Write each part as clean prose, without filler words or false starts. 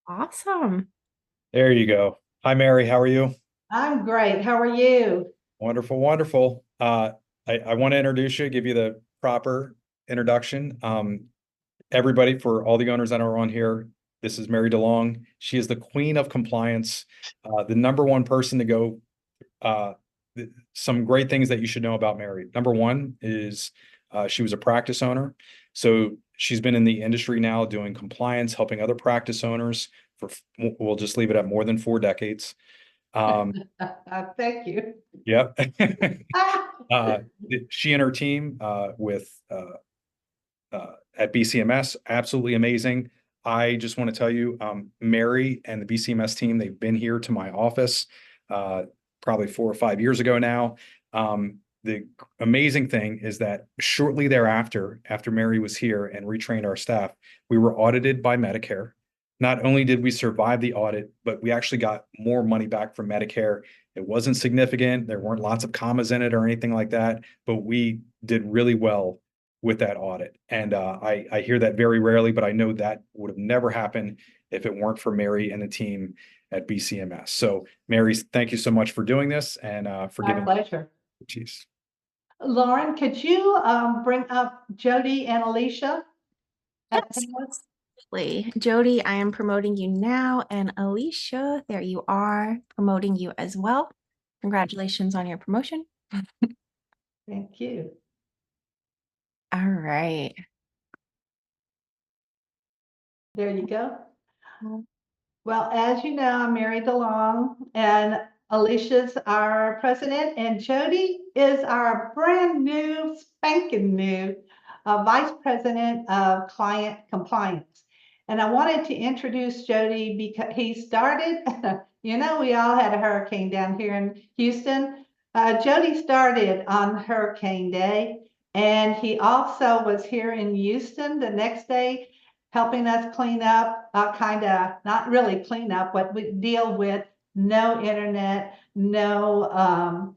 Awesome. There you go. Hi, Mary. How are you? I'm great. How are you? Wonderful, wonderful. I want to introduce you, give you the proper introduction. Everybody, for all the owners that are on here, this is Mary Daulong. She is the queen of compliance, the number one person to go. Uh, some great things that you should know about Mary. Number one is she was a practice owner. So she's been in the industry now doing compliance, helping other practice owners for, we'll just leave it at more than 4 decades. Thank you. Yep. Uh, she and her team with at BCMS, absolutely amazing. I just want to tell you, Mary and the BCMS team, they've been here to my office probably 4 or 5 years ago now. The amazing thing is that shortly thereafter, after Mary was here and retrained our staff, we were audited by Medicare. Not only did we survive the audit, but we actually got more money back from Medicare. It wasn't significant. There weren't lots of commas in it or anything like that, but we did really well with that audit. And I hear that very rarely, but I know that would have never happened if it weren't for Mary and the team at BCMS. So Mary, thank you so much for doing this and for My giving pleasure. expertise. Lauren, could you bring up Jody and Alicia? Yes, absolutely. Jody, I am promoting you now, and Alicia, there you are, promoting you as well. Congratulations on your promotion. Thank you. All right. There you go. Well, as you know, I'm Mary DeLong, and Alicia's our president, and Jody is our brand new, spanking new vice president of client compliance. And I wanted to introduce Jody because he started, we all had a hurricane down here in Houston. Jody started on Hurricane Day, and he also was here in Houston the next day helping us clean up, kind of not really clean up, but we deal with no internet, no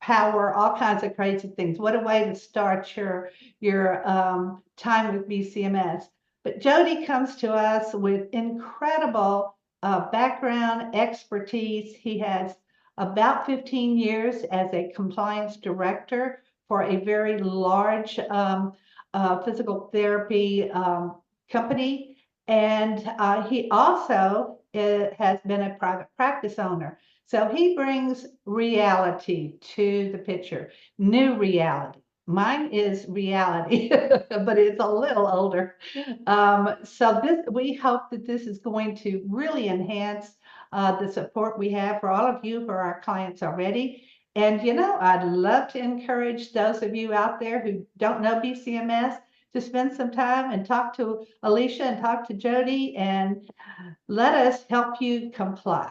power, all kinds of crazy things. What a way to start your time with BCMS. But Jody comes to us with incredible background expertise. He has about 15 years as a compliance director for a very large physical therapy company. And he also has been a private practice owner. So he brings reality to the picture, new reality. Mine is reality, but it's a little older. So we hope that this is going to really enhance the support we have for all of you who are our clients already. And I'd love to encourage those of you out there who don't know BCMS to spend some time and talk to Alicia and talk to Jody and let us help you comply.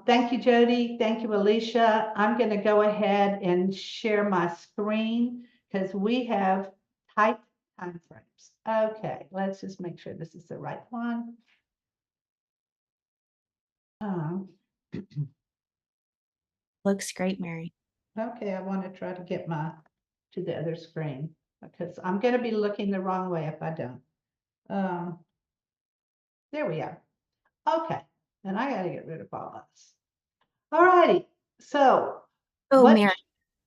Thank you, Jody. Thank you, Alicia. I'm going to go ahead and share my screen because we have tight time frames. Okay, let's just make sure this is the right one. Looks great, Mary. Okay, I want to try to get to the other screen because I'm going to be looking the wrong way if I don't. There we are. Okay, and I got to get rid of all this. All righty. So, Oh, what? Mary,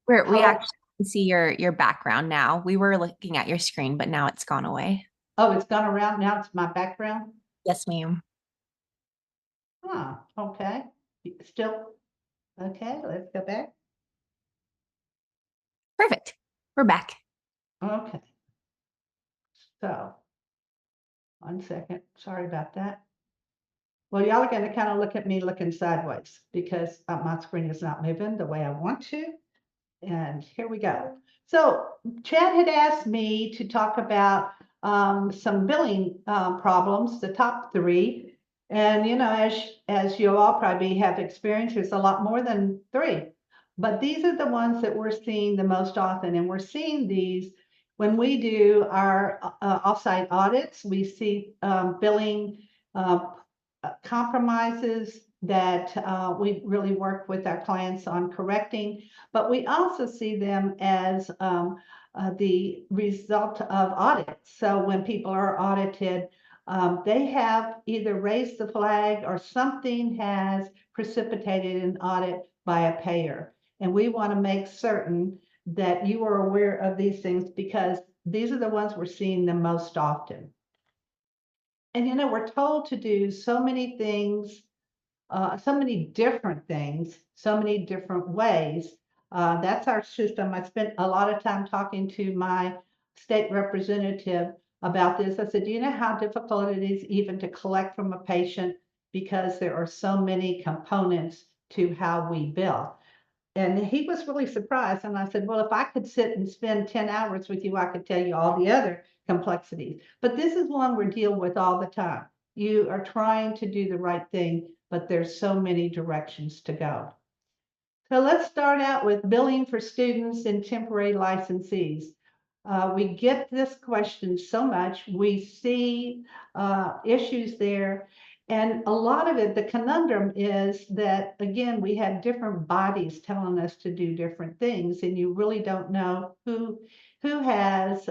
we actually can see your background now. We were looking at your screen, but now it's gone away. Oh, it's gone around now. It's my background. Yes, ma'am. Oh, okay. Still okay. Let's go back. Perfect. We're back. Okay. So, 1 second. Sorry about that. Well, y'all are going to kind of look at me looking sideways because my screen is not moving the way I want to. And here we go. So Chad had asked me to talk about some billing problems, the top three. And as you all probably have experienced, there's a lot more than three. But these are the ones that we're seeing the most often. And we're seeing these when we do our offsite audits. We see billing compromises that we really work with our clients on correcting, but we also see them as the result of audits. So when people are audited They have either raised the flag or something has precipitated an audit by a payer. And we want to make certain that you are aware of these things because these are the ones we're seeing the most often. And we're told to do so many things, so many different things, so many different ways. That's our system. I spent a lot of time talking to my state representative about this. I said, do you know how difficult it is even to collect from a patient because there are so many components to how we bill? And he was really surprised. And I said, well, if I could sit and spend 10 hours with you, I could tell you all the other complexities. But this is one we deal with all the time. You are trying to do the right thing, but there's so many directions to go. So let's start out with billing for students and temporary licensees. We get this question so much. We see issues there. And a lot of it, the conundrum is that, again, we have different bodies telling us to do different things, and you really don't know who has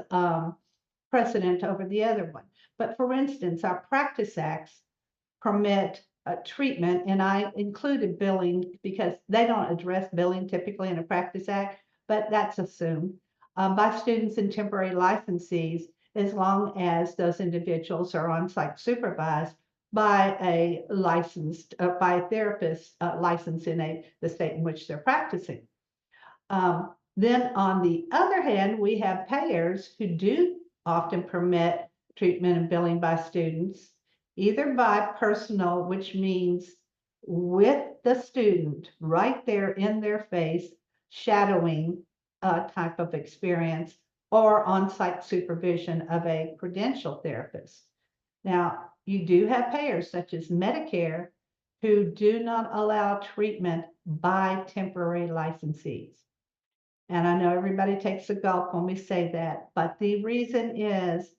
precedent over the other one. But for instance, our practice acts permit treatment, and I included billing because they don't address billing typically in a practice act, but that's assumed by students and temporary licensees as long as those individuals are on-site supervised by a licensed, by a therapist licensed in the state in which they're practicing. Then on the other hand, we have payers who do often permit treatment and billing by students, either by personal, which means with the student right there in their face, shadowing type of experience, or on-site supervision of a credentialed therapist. Now, you do have payers such as Medicare who do not allow treatment by temporary licensees. And I know everybody takes a gulp when we say that, but the reason is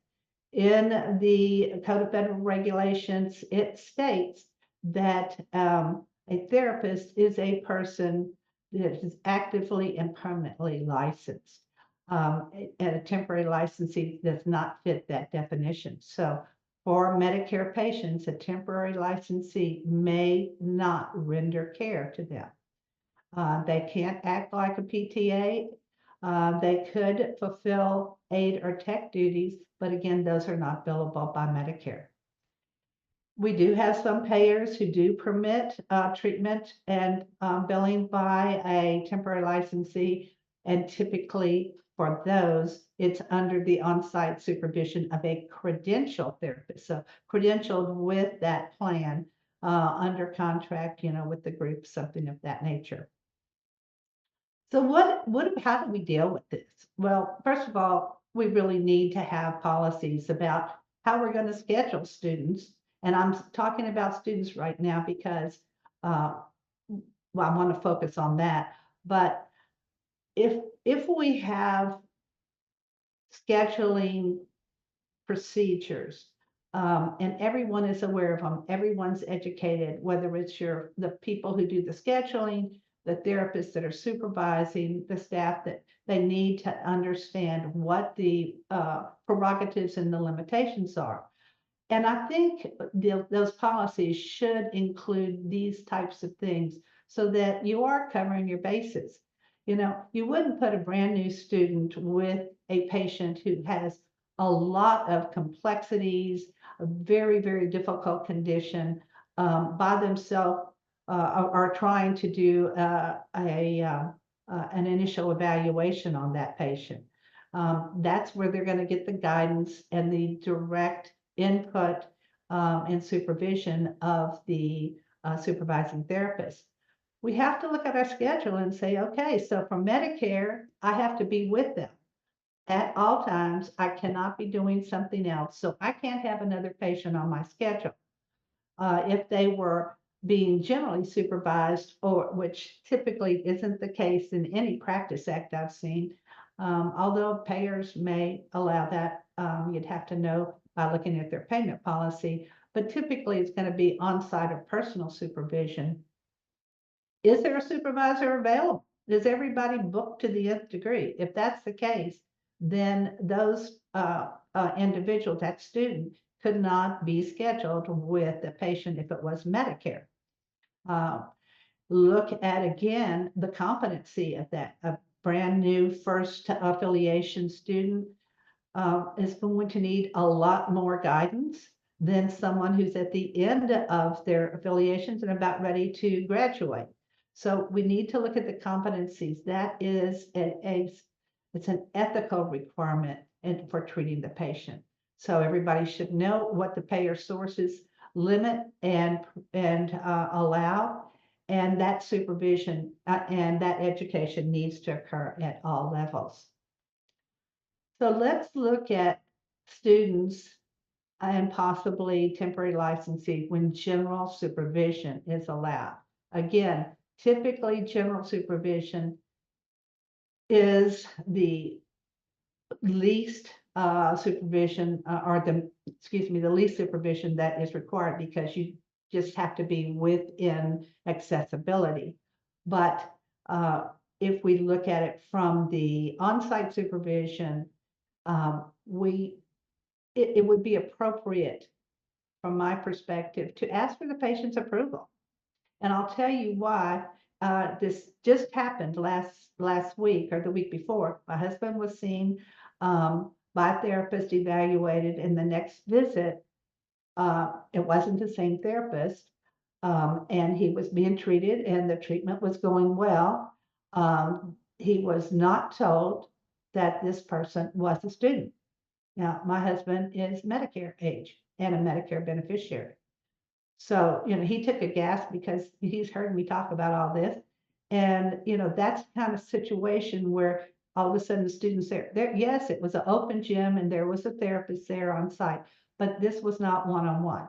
in the Code of Federal Regulations, it states that a therapist is a person that is actively and permanently licensed. And a temporary licensee does not fit that definition. So for Medicare patients, a temporary licensee may not render care to them. They can't act like a PTA. They could fulfill aid or tech duties, but again, those are not billable by Medicare. We do have some payers who do permit treatment and billing by a temporary licensee, and typically for those, it's under the on-site supervision of a credentialed therapist. So credentialed with that plan, under contract, with the group, something of that nature. So how do we deal with this? Well, first of all, we really need to have policies about how we're going to schedule students. And I'm talking about students right now because, well, I want to focus on that. But if we have scheduling procedures, and everyone is aware of them, everyone's educated, whether it's the people who do the scheduling, the therapists that are supervising, the staff, that they need to understand what the prerogatives and the limitations are. And I think those policies should include these types of things so that you are covering your bases. You wouldn't put a brand new student with a patient who has a lot of complexities, a very, very difficult condition by themselves, or trying to do an initial evaluation on that patient. That's where they're going to get the guidance and the direct input and supervision of the supervising therapist. We have to look at our schedule and say, okay, so for Medicare, I have to be with them at all times. I cannot be doing something else. So I can't have another patient on my schedule. If they were being generally supervised, or which typically isn't the case in any practice act I've seen, although payers may allow that, you'd have to know by looking at their payment policy, but typically it's going to be on-site or personal supervision. Is there a supervisor available? Is everybody booked to the nth degree? If that's the case, then those individuals, that student, could not be scheduled with the patient if it was Medicare. Look at again the competency of that. A brand new first affiliation student is going to need a lot more guidance than someone who's at the end of their affiliations and about ready to graduate. So we need to look at the competencies. That is it's an ethical requirement for treating the patient. So everybody should know what the payer sources limit and allow, and that supervision and that education needs to occur at all levels. So let's look at students and possibly temporary licensee when general supervision is allowed. Again, typically general supervision is the least supervision the least supervision that is required, because you just have to be within accessibility. But if we look at it from the on-site supervision, it would be appropriate from my perspective to ask for the patient's approval. And I'll tell you why. This just happened last week or the week before. My husband was seen by a therapist, evaluated, and the next visit, it wasn't the same therapist, and he was being treated and the treatment was going well. He was not told that this person was a student. Now, my husband is Medicare age and a Medicare beneficiary. So, he took a gasp because he's heard me talk about all this. And, that's the kind of situation where all of a sudden the students there, yes, it was an open gym and there was a therapist there on site, but this was not one-on-one.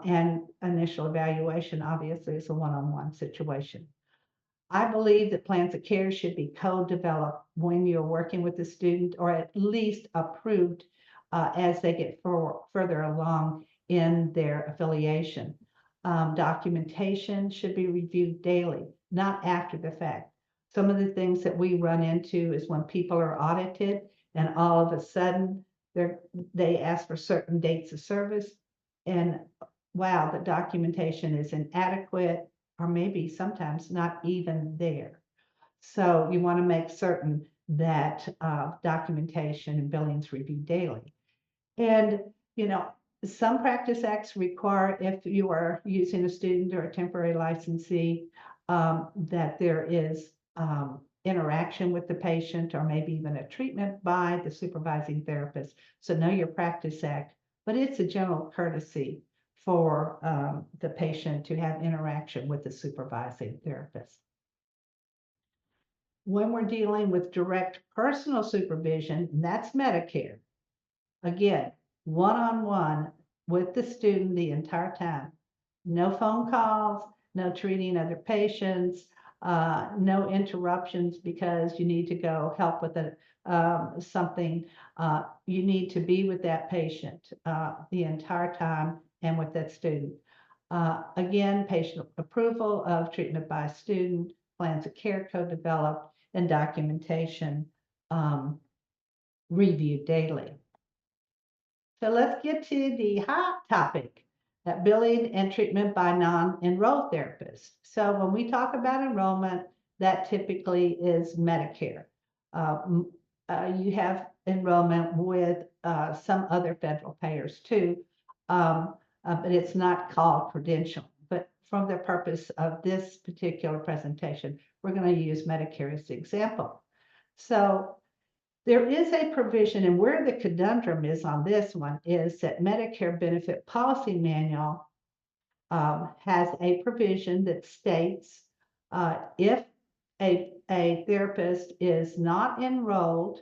And initial evaluation obviously is a one-on-one situation. I believe that plans of care should be co-developed when you're working with the student, or at least approved as they get further along in their affiliation. Documentation should be reviewed daily, not after the fact. Some of the things that we run into is when people are audited and all of a sudden they ask for certain dates of service, and wow, the documentation is inadequate, or maybe sometimes not even there. So you want to make certain that documentation and billings reviewed daily. And, some practice acts require, if you are using a student or a temporary licensee, that there is interaction with the patient, or maybe even a treatment by the supervising therapist. So know your practice act, but it's a general courtesy for the patient to have interaction with the supervising therapist. When we're dealing with direct personal supervision, that's Medicare. Again, one-on-one with the student the entire time. No phone calls, no treating other patients, no interruptions because you need to go help with something. You need to be with that patient the entire time and with that student. Again, patient approval of treatment by student, plans of care co-developed, and documentation reviewed daily. So let's get to the hot topic, that billing and treatment by non-enrolled therapists. So when we talk about enrollment, that typically is Medicare. You have enrollment with some other federal payers too, but it's not called credential. But from the purpose of this particular presentation, we're going to use Medicare as the example. So there is a provision, and where the conundrum is on this one is that Medicare Benefit Policy Manual has a provision that states if a therapist is not enrolled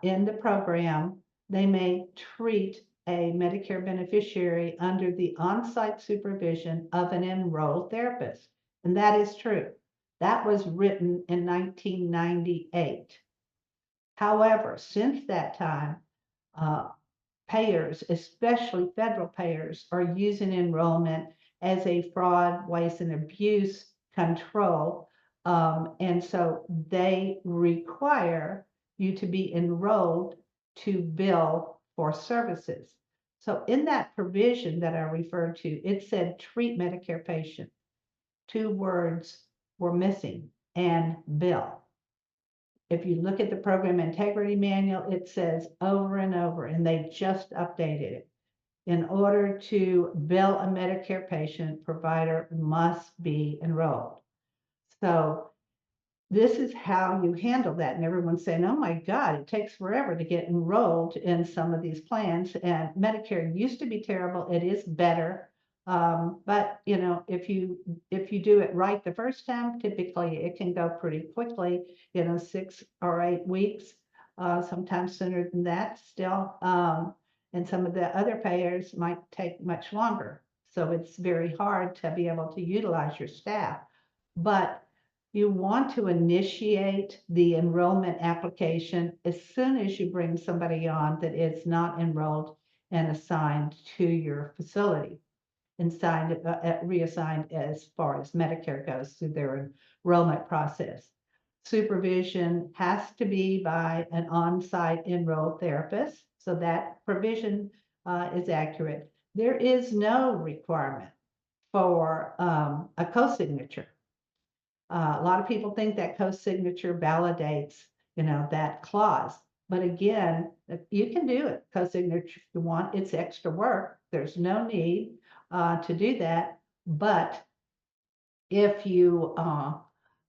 in the program, they may treat a Medicare beneficiary under the on-site supervision of an enrolled therapist. And that is true. That was written in 1998. However, since that time, payers, especially federal payers, are using enrollment as a fraud, waste, and abuse control. And so they require you to be enrolled to bill for services. So in that provision that I referred to, it said treat Medicare patient. 2 words were missing, and bill. If you look at the program integrity manual, it says over and over, and they just updated it. In order to bill a Medicare patient, provider must be enrolled. So this is how you handle that. And everyone's saying, oh my God, it takes forever to get enrolled in some of these plans. And Medicare used to be terrible. It is better. But you know, if you do it right the first time, typically it can go pretty quickly, 6 or 8 weeks, sometimes sooner than that still. And some of the other payers might take much longer. So it's very hard to be able to utilize your staff. But you want to initiate the enrollment application as soon as you bring somebody on that is not enrolled and assigned to your facility and reassigned as far as Medicare goes through their enrollment process. Supervision has to be by an on-site enrolled therapist, so that provision is accurate. There is no requirement for a co-signature. A lot of people think that co-signature validates, that clause. But again, you can do it, co-signature if you want. It's extra work. There's no need to do that. But if you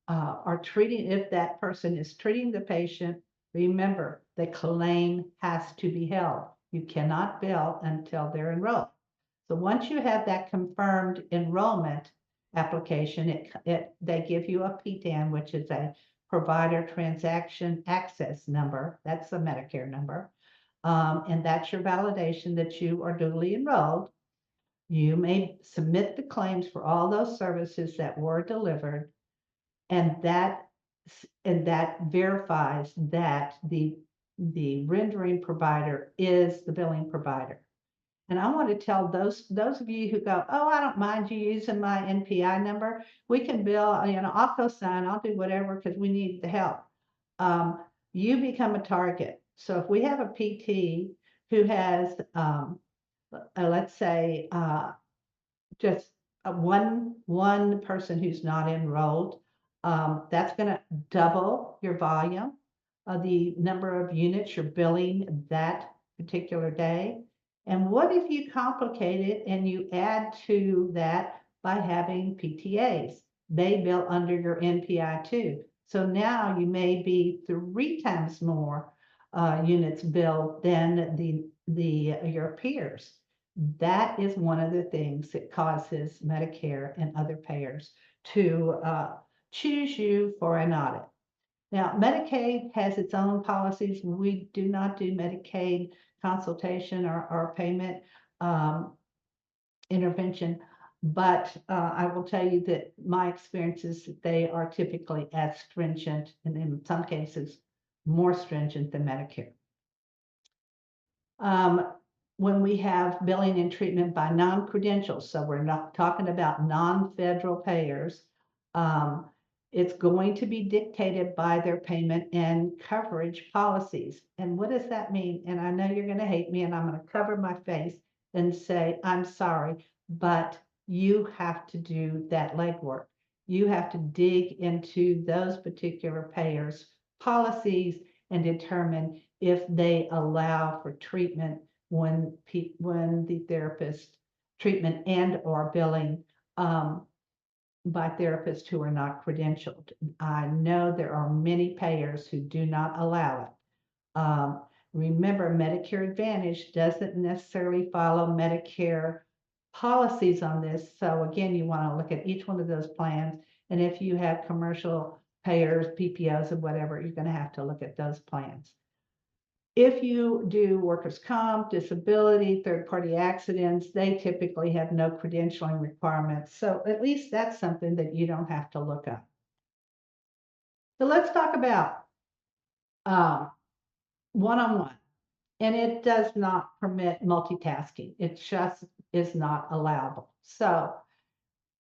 if that person is treating the patient, remember the claim has to be held. You cannot bill until they're enrolled. So once you have that confirmed enrollment application, they give you a PTAN, which is a provider transaction access number. That's the Medicare number. And that's your validation that you are duly enrolled. You may submit the claims for all those services that were delivered, and that verifies that the rendering provider is the billing provider. And I want to tell those of you who go, oh, I don't mind you using my NPI number. We can bill, I'll co-sign, I'll do whatever because we need the help. You become a target. So if we have a PT who has, let's say, just one person who's not enrolled, that's going to double your volume of the number of units you're billing that particular day. And what if you complicate it and you add to that by having PTAs? They bill under your NPI too. So now you may be 3 times more units billed than your peers. That is one of the things that causes Medicare and other payers to choose you for an audit. Now, Medicaid has its own policies. We do not do Medicaid consultation or payment intervention, but I will tell you that my experience is that they are typically as stringent, and in some cases, more stringent than Medicare. When we have billing and treatment by non-credentials, so we're not talking about non-federal payers, it's going to be dictated by their payment and coverage policies. And what does that mean? And I know you're going to hate me, and I'm going to cover my face and say, I'm sorry, but you have to do that legwork. You have to dig into those particular payers' policies and determine if they allow for treatment when the therapist treatment and or billing by therapists who are not credentialed. I know there are many payers who do not allow it. Remember, Medicare Advantage doesn't necessarily follow Medicare policies on this. So again, you want to look at each one of those plans. And if you have commercial payers, PPOs, and whatever, you're going to have to look at those plans. If you do workers' comp, disability, third-party accidents, they typically have no credentialing requirements. So at least that's something that you don't have to look up. So let's talk about one-on-one. And it does not permit multitasking. It just is not allowable. So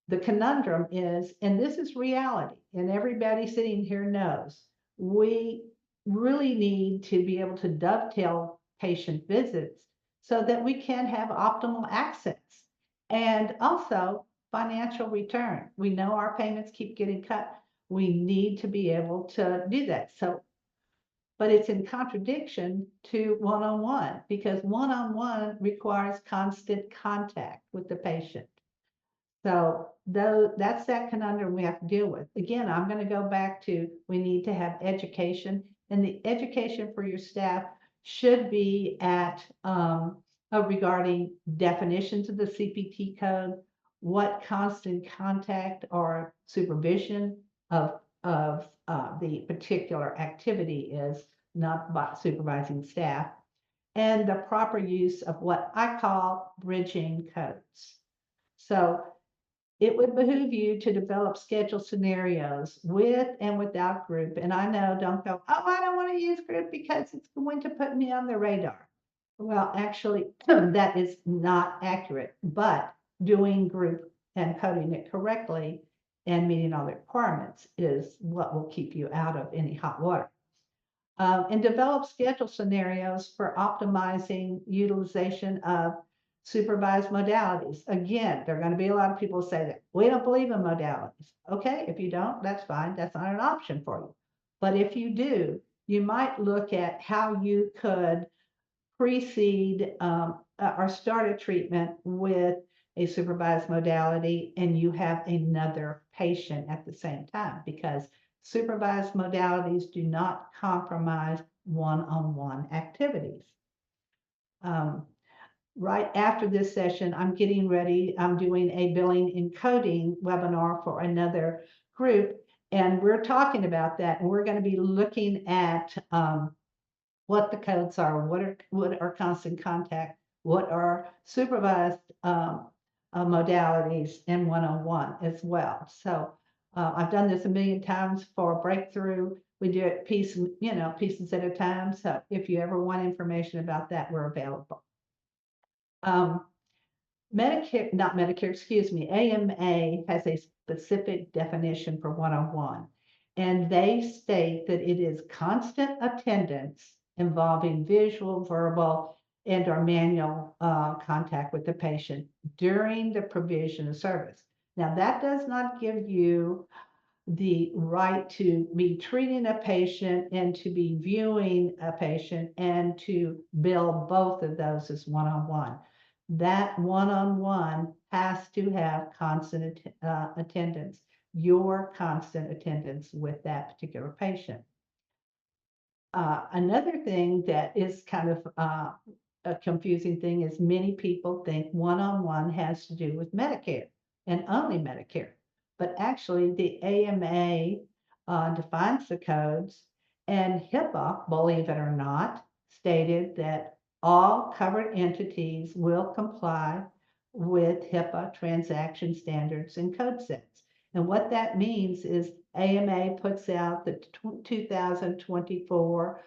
the conundrum is, and this is reality, and everybody sitting here knows, we really need to be able to dovetail patient visits so that we can have optimal access and also financial return. We know our payments keep getting cut. We need to be able to do that. So, but it's in contradiction to one-on-one because one-on-one requires constant contact with the patient. So though that's that conundrum we have to deal with. Again, I'm going to go back to we need to have education, and the education for your staff should be at regarding definitions of the CPT code, what constant contact or supervision of the particular activity is, not by supervising staff, and the proper use of what I call bridging codes. So it would behoove you to develop schedule scenarios with and without group. And I know, don't go, oh, I don't want to use group because it's going to put me on the radar. Well, actually, that is not accurate, but doing group and coding it correctly and meeting all the requirements is what will keep you out of any hot water. And develop schedule scenarios for optimizing utilization of supervised modalities. Again, there are going to be a lot of people who say that we don't believe in modalities. Okay, if you don't, that's fine. That's not an option for you. But if you do, you might look at how you could precede or start a treatment with a supervised modality and you have another patient at the same time, because supervised modalities do not compromise one-on-one activities. Right after this session, I'm getting ready. I'm doing a billing and coding webinar for another group, and we're talking about that. And we're going to be looking at what the codes are, what are constant contact, what are supervised modalities, and one-on-one as well. So I've done this a million times for breakthrough. We do it pieces at a time. So if you ever want information about that, we're available. Medicare, not Medicare, excuse me, AMA has a specific definition for one-on-one, and they state that it is constant attendance involving visual, verbal, and or manual contact with the patient during the provision of service. Now, that does not give you the right to be treating a patient and to be viewing a patient and to bill both of those as one-on-one. That one-on-one has to have constant attendance, your constant attendance with that particular patient. Another thing that is kind of a confusing thing is many people think one-on-one has to do with Medicare and only Medicare. But actually the AMA defines the codes, and HIPAA, believe it or not, stated that all covered entities will comply with HIPAA transaction standards and code sets. And what that means is AMA puts out the 2024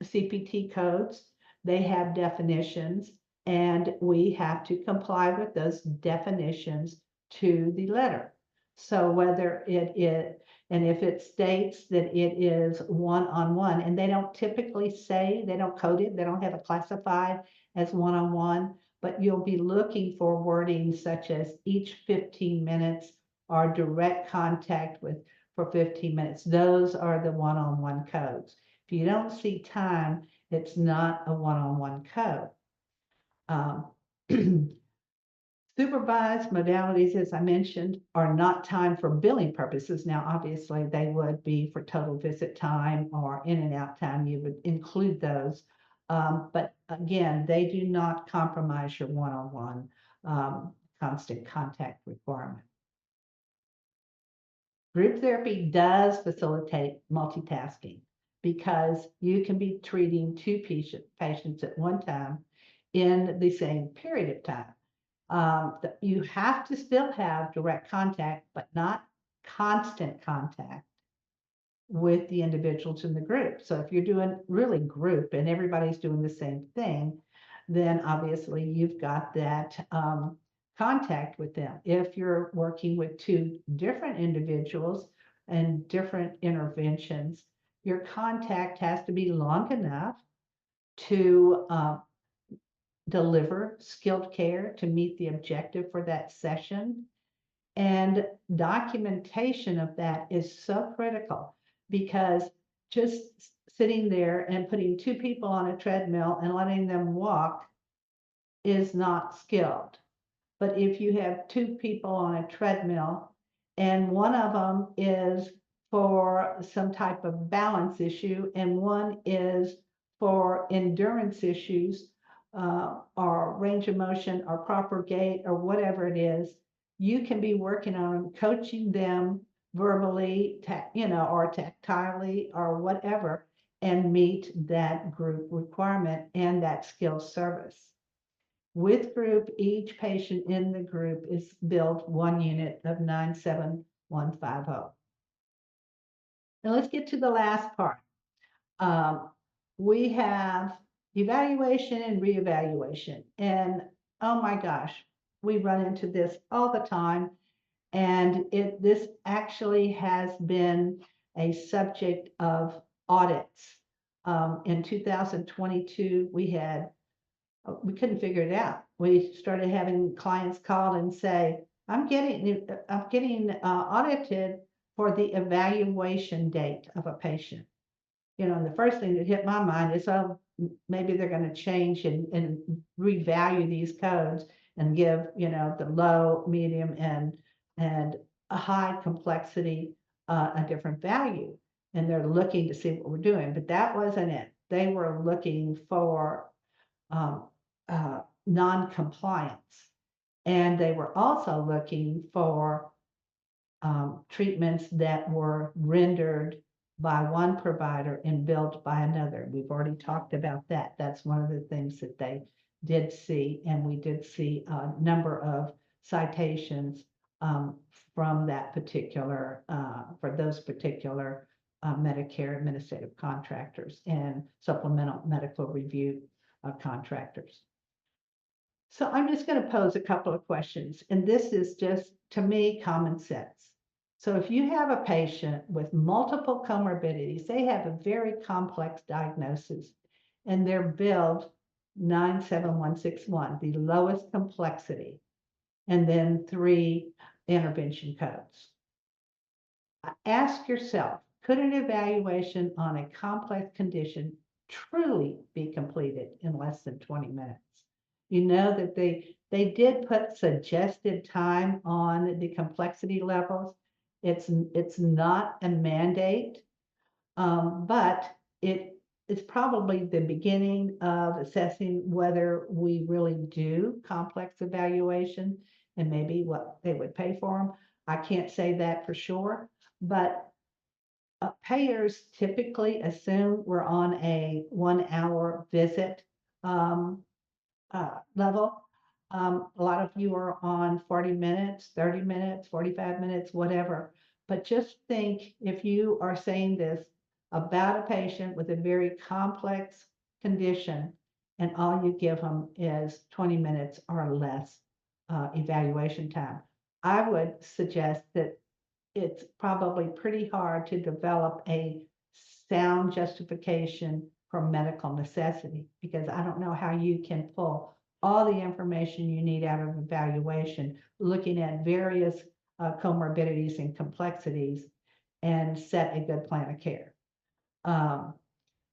CPT codes. They have definitions, and we have to comply with those definitions to the letter. So whether it is, and if it states that it is one-on-one, and they don't typically say, they don't code it, they don't have it classified as one-on-one, but you'll be looking for wording such as each 15 minutes or direct contact with for 15 minutes. Those are the one-on-one codes. If you don't see time, it's not a one-on-one code. Supervised modalities, as I mentioned, are not timed for billing purposes. Now, obviously, they would be for total visit time or in and out time. You would include those. But again, they do not compromise your one-on-one constant contact requirement. Group therapy does facilitate multitasking because you can be treating two patients at one time in the same period of time. You have to still have direct contact, but not constant contact with the individuals in the group. So if you're doing really group and everybody's doing the same thing, then obviously you've got that contact with them. If you're working with two different individuals and different interventions, your contact has to be long enough to deliver skilled care to meet the objective for that session. And documentation of that is so critical, because just sitting there and putting two people on a treadmill and letting them walk is not skilled. But if you have two people on a treadmill and one of them is for some type of balance issue and one is for endurance issues, or range of motion or proper gait or whatever it is, you can be working on coaching them verbally, or tactilely or whatever, and meet that group requirement and that skill service. With group, each patient in the group is billed 1 unit of 97150. Now let's get to the last part. We have evaluation and reevaluation. And oh my gosh, we run into this all the time. And this actually has been a subject of audits. In 2022, we couldn't figure it out. We started having clients call and say, I'm getting audited for the evaluation date of a patient. And the first thing that hit my mind is, oh, maybe they're going to change and revalue these codes and give, the low, medium, and a high complexity a different value. And they're looking to see what we're doing, but that wasn't it. They were looking for non-compliance. And they were also looking for treatments that were rendered by one provider and billed by another. We've already talked about that. That's one of the things that they did see, and we did see a number of citations from that particular, for those particular Medicare administrative contractors and supplemental medical review contractors. So I'm just going to pose a couple of questions, and this is just, to me, common sense. So if you have a patient with multiple comorbidities, they have a very complex diagnosis, and they're billed 97161, the lowest complexity, and then 3 intervention codes. Ask yourself, could an evaluation on a complex condition truly be completed in less than 20 minutes? You know that they did put suggested time on the complexity levels. It's not a mandate, but it's probably the beginning of assessing whether we really do complex evaluation and maybe what they would pay for them. I can't say that for sure, but payers typically assume we're on a 1-hour visit level. A lot of you are on 40 minutes, 30 minutes, 45 minutes, whatever. But just think, if you are saying this about a patient with a very complex condition and all you give them is 20 minutes or less evaluation time, I would suggest that it's probably pretty hard to develop a sound justification for medical necessity, because I don't know how you can pull all the information you need out of evaluation, looking at various comorbidities and complexities, and set a good plan of care.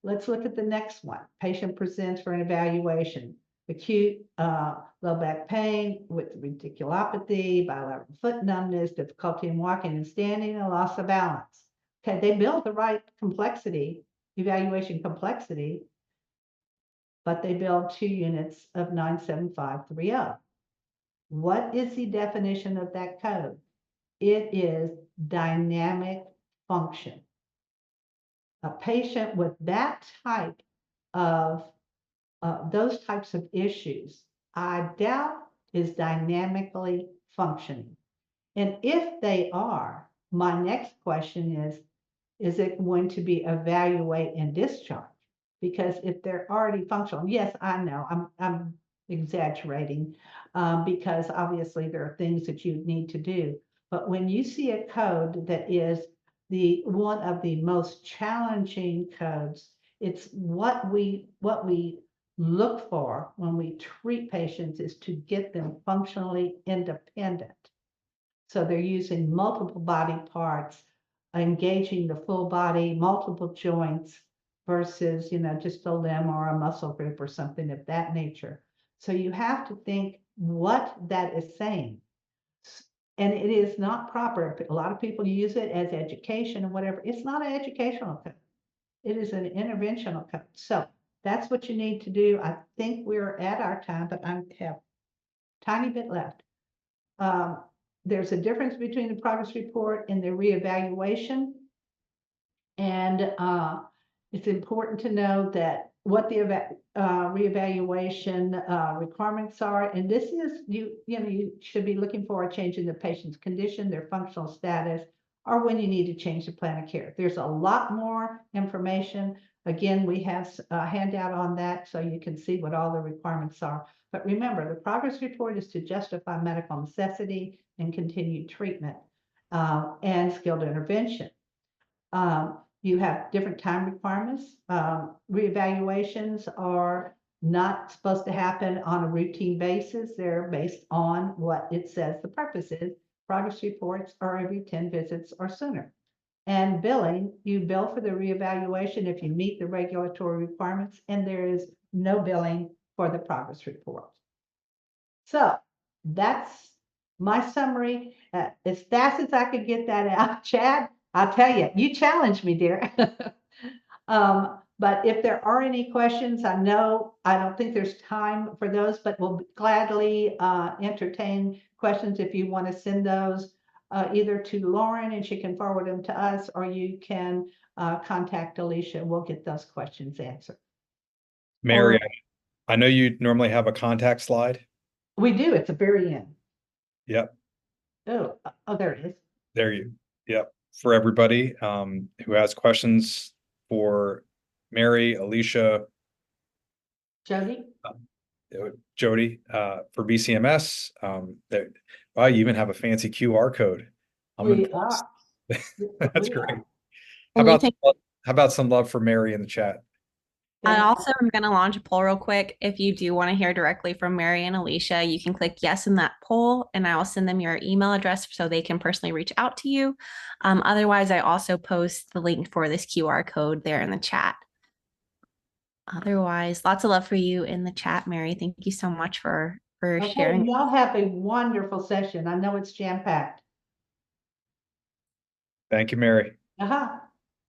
Let's look at the next one. Patient presents for an evaluation. Acute low back pain with radiculopathy, bilateral foot numbness, difficulty in walking and standing, and loss of balance. Okay, they built the right complexity, evaluation complexity, but they build 2 units of 97530. What is the definition of that code? It is dynamic function. A patient with that type of those types of issues, I doubt is dynamically functioning. And if they are, my next question is it going to be evaluate and discharge? Because if they're already functional, yes, I know I'm exaggerating because obviously there are things that you need to do. But when you see a code that is one of the most challenging codes It's what we look for when we treat patients is to get them functionally independent. So they're using multiple body parts, engaging the full body, multiple joints versus, you know, just a limb or a muscle group or something of that nature. So you have to think what that is saying. And it is not proper. A lot of people use it as education or whatever. It's not an educational code. It is an interventional code. So that's what you need to do. I think we're at our time, but I have a tiny bit left. There's a difference between the progress report and the reevaluation. And it's important to know that what the reevaluation requirements are. And this is, you know, you should be looking for a change in the patient's condition, their functional status, or when you need to change the plan of care. There's a lot more information. Again, we have a handout on that so you can see what all the requirements are. But remember, the progress report is to justify medical necessity and continued treatment and skilled intervention. You have different time requirements. Reevaluations are not supposed to happen on a routine basis. They're based on what it says the purpose is. Progress reports are every 10 visits or sooner. And billing, you bill for the reevaluation if you meet the regulatory requirements, and there is no billing for the progress report. So that's my summary. As fast as I could get that out, Chad, I'll tell you, you challenged me, dear. But if there are any questions, I don't think there's time for those, but we'll gladly entertain questions if you want to send those either to Lauren and she can forward them to us, or you can contact Alicia. We'll get those questions answered. Mary, I know you normally have a contact slide. We do. It's the very end. Yep. Oh, there it is. There you. Yep. For everybody who has questions for Mary, Alicia, Jody? Jody, for BCMS. Wow, you even have a fancy QR code. We are. That's We great. are. How about some love for Mary in the chat? I also am going to launch a poll real quick. If you do want to hear directly from Mary and Alicia, you can click yes in that poll, and I will send them your email address so they can personally reach out to you. Otherwise, I also post the link for this QR code there in the chat. Otherwise, lots of love for you in the chat, Mary. Thank you so much for sharing. Y'all have a wonderful session. I know it's jam-packed. Thank you, Mary. Uh-huh.